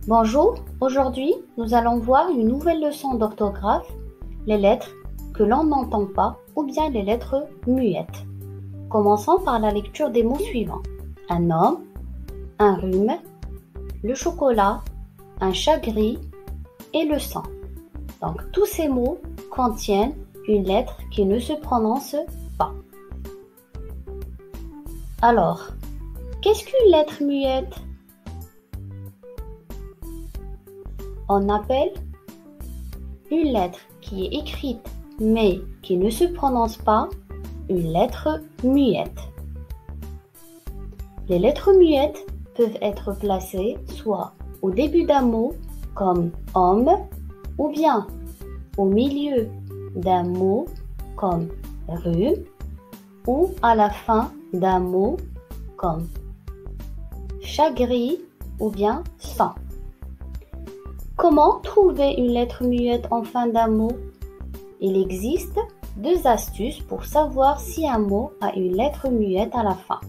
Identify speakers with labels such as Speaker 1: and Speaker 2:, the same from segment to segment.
Speaker 1: Bonjour, aujourd'hui nous allons voir une nouvelle leçon d'orthographe, les lettres que l'on n'entend pas ou bien les lettres muettes. Commençons par la lecture des mots suivants. Un homme, un rhume, le chocolat, un chat gris et le sang. Donc tous ces mots contiennent une lettre qui ne se prononce pas. Alors, qu'est-ce qu'une lettre muette? On appelle une lettre qui est écrite mais qui ne se prononce pas une lettre muette. Les lettres muettes peuvent être placées soit au début d'un mot comme homme ou bien au milieu d'un mot comme rhume ou à la fin d'un mot comme chat gris ou bien sang. Comment trouver une lettre muette en fin d'un mot? Il existe deux astuces pour savoir si un mot a une lettre muette à la fin.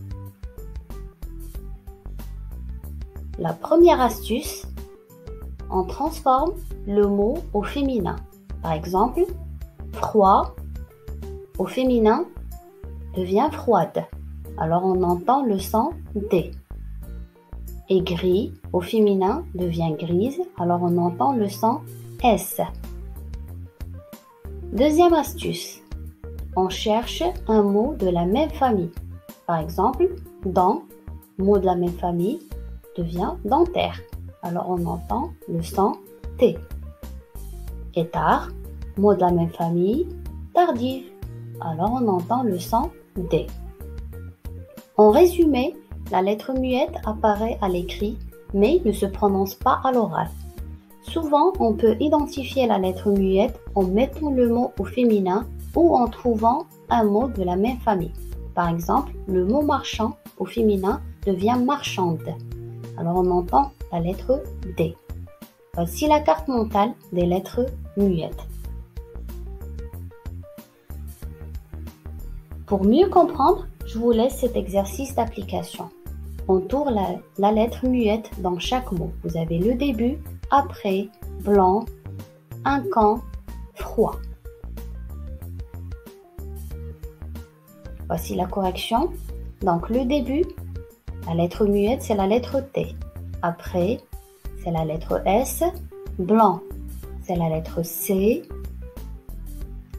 Speaker 1: La première astuce, on transforme le mot au féminin. Par exemple, froid au féminin devient froide. Alors on entend le son D. Et gris au féminin devient grise, alors on entend le son S. Deuxième astuce, on cherche un mot de la même famille. Par exemple, dent, mot de la même famille, devient dentaire. Alors on entend le son T. Et tard, mot de la même famille, tardive. Alors on entend le son D. En résumé, la lettre muette apparaît à l'écrit, mais ne se prononce pas à l'oral. Souvent, on peut identifier la lettre muette en mettant le mot au féminin ou en trouvant un mot de la même famille. Par exemple, le mot marchand au féminin devient marchande. Alors on entend la lettre D. Voici la carte mentale des lettres muettes. Pour mieux comprendre, je vous laisse cet exercice d'application. On tourne la lettre muette dans chaque mot. Vous avez le début, après, blanc, un camp, froid. Voici la correction. Donc le début, la lettre muette, c'est la lettre T. Après, c'est la lettre S. Blanc, c'est la lettre C.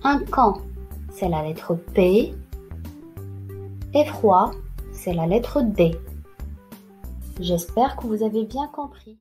Speaker 1: Un camp, c'est la lettre P. Et froid, c'est la lettre D. J'espère que vous avez bien compris.